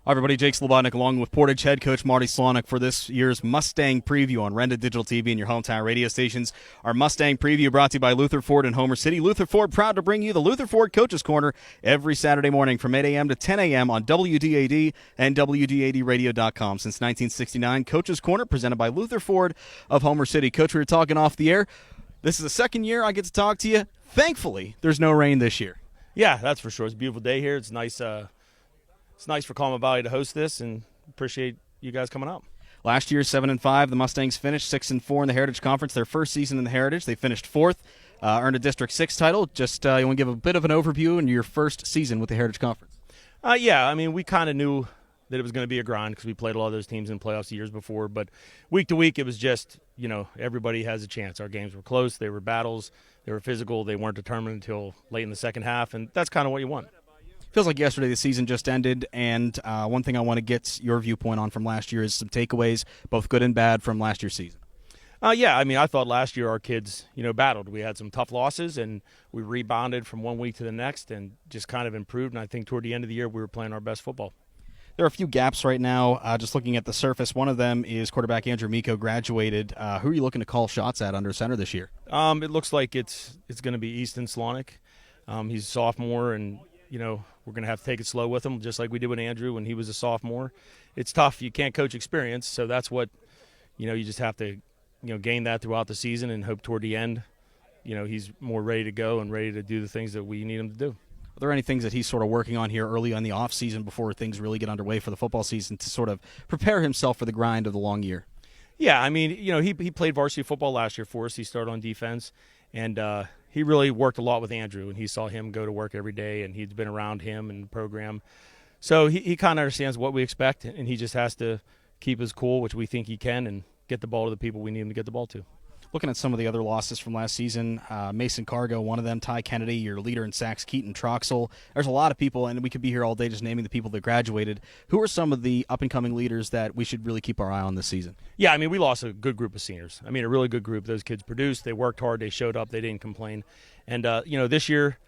Hi, everybody. Jake Slebodnick along with Portage head coach Marty Slanoc for this year's Mustang Preview on Renda Digital TV and your hometown radio stations. Our Mustang Preview brought to you by Luther Ford in Homer City. Luther Ford proud to bring you the Luther Ford Coaches Corner every Saturday morning from 8 a.m. to 10 a.m. on WDAD and WDADradio.com. Since 1969, Coaches Corner presented by Luther Ford of Homer City. Coach, we were talking off the air. This is the second year I get to talk to you. Thankfully, there's no rain this year. Yeah, that's for sure. It's a beautiful day here. It's nice. It's nice for Coleman Valley to host this, and appreciate you guys coming out. Last year, 7-5. The Mustangs finished 6-4 in the Heritage Conference. Their first season in the Heritage, they finished fourth, earned a District 6 title. Just you want to give a bit of an overview in your first season with the Heritage Conference? Yeah, I mean, we kind of knew that it was going to be a grind because we played a lot of those teams in playoffs the years before. But week to week, it was just, everybody has a chance. Our games were close. They were battles. They were physical. They weren't determined until late in the second half, and that's kind of what you want. Feels like yesterday the season just ended, and one thing I want to get your viewpoint on from last year is some takeaways, both good and bad, from last year's season. Yeah, I mean, I thought last year our kids, battled. We had some tough losses, and we rebounded from one week to the next and just kind of improved, and I think toward the end of the year we were playing our best football. There are a few gaps right now, just looking at the surface. One of them is quarterback Andrew Miko graduated. Who are you looking to call shots at under center this year? It looks like it's going to be Easton Slanic. He's a sophomore, and we're going to have to take it slow with him, just like we did with Andrew when he was a sophomore. It's tough. You can't coach experience, so that's what, you just have to, gain that throughout the season and hope toward the end, he's more ready to go and ready to do the things that we need him to do. Are there any things that he's sort of working on here early on the off season before things really get underway for the football season to sort of prepare himself for the grind of the long year? Yeah, I mean, he played varsity football last year for us. He started on defense, and he really worked a lot with Andrew, and he saw him go to work every day, and he's been around him and the program. So he kind of understands what we expect, and he just has to keep his cool, which we think he can, and get the ball to the people we need him to get the ball to. Looking at some of the other losses from last season, Mason Cargo, one of them, Ty Kennedy, your leader in sacks, Keaton Troxel. There's a lot of people, and we could be here all day just naming the people that graduated. Who are some of the up-and-coming leaders that we should really keep our eye on this season? Yeah, I mean, we lost a good group of seniors. I mean, a really good group. Those kids produced. They worked hard. They showed up. They didn't complain. And, this year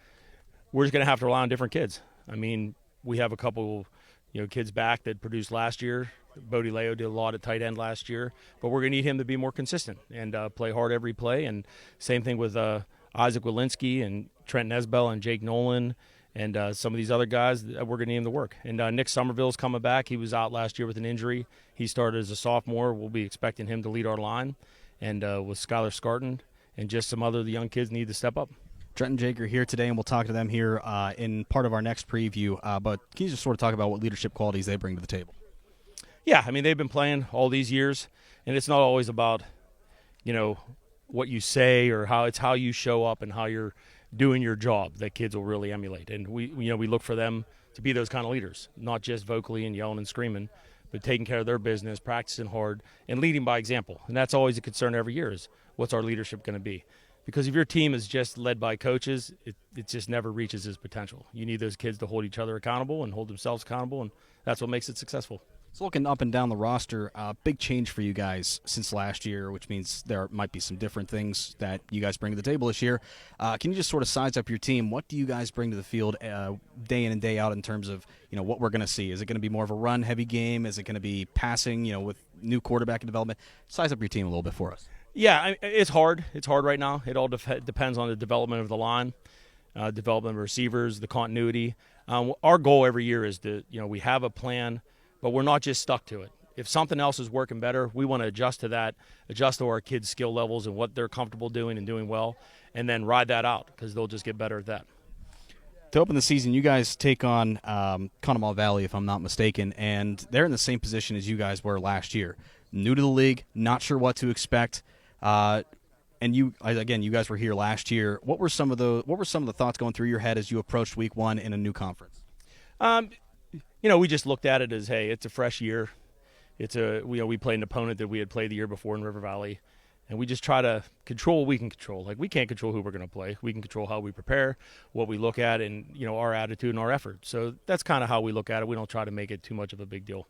we're just going to have to rely on different kids. I mean, we have a couple, kids back that produced last year. Bodie Leo did a lot at tight end last year, but we're going to need him to be more consistent and play hard every play. And same thing with Isaac Walensky and Trent Nesbell and Jake Nolan and some of these other guys that we're going to need him to work. And Nick Somerville's coming back. He was out last year with an injury. He started as a sophomore. We'll be expecting him to lead our line. And with Skylar Scarton and just some other young kids need to step up. Trent and Jake are here today, and we'll talk to them here in part of our next preview. But can you just sort of talk about what leadership qualities they bring to the table? Yeah, I mean, they've been playing all these years, and it's not always about, what you say or how you show up and how you're doing your job that kids will really emulate. And we look for them to be those kind of leaders, not just vocally and yelling and screaming, but taking care of their business, practicing hard, and leading by example. And that's always a concern every year is what's our leadership going to be? Because if your team is just led by coaches, it just never reaches its potential. You need those kids to hold each other accountable and hold themselves accountable, and that's what makes it successful. So looking up and down the roster, big change for you guys since last year, which means there might be some different things that you guys bring to the table this year. Can you just sort of size up your team? What do you guys bring to the field day in and day out in terms of what we're going to see? Is it going to be more of a run-heavy game? Is it going to be passing, with new quarterback development? Size up your team a little bit for us. Yeah, it's hard. It's hard right now. It all depends on the development of the line, development of receivers, the continuity. Our goal every year is to, we have a plan, but we're not just stuck to it. If something else is working better, we want to adjust to that, adjust to our kids' skill levels and what they're comfortable doing and doing well, and then ride that out because they'll just get better at that. To open the season, you guys take on Conemaugh Valley, if I'm not mistaken, and they're in the same position as you guys were last year. New to the league, not sure what to expect. And you guys were here last year. What were some of the thoughts going through your head as you approached week one in a new conference? We just looked at it as, hey, it's a fresh year. We played an opponent that we had played the year before in River Valley, and we just try to control what we can control. Like, we can't control who we're going to play. We can control how we prepare, what we look at, and, our attitude and our effort. So that's kind of how we look at it. We don't try to make it too much of a big deal.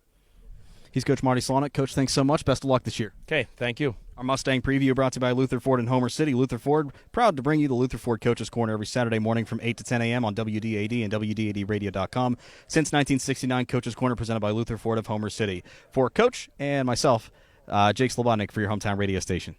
He's Coach Marty Slanoc. Coach, thanks so much. Best of luck this year. Okay, thank you. Our Mustang preview brought to you by Luther Ford in Homer City. Luther Ford, proud to bring you the Luther Ford Coaches Corner every Saturday morning from 8 to 10 a.m. on WDAD and WDADradio.com. Since 1969, Coaches Corner presented by Luther Ford of Homer City. For Coach and myself, Jake Slebodnick for your hometown radio station.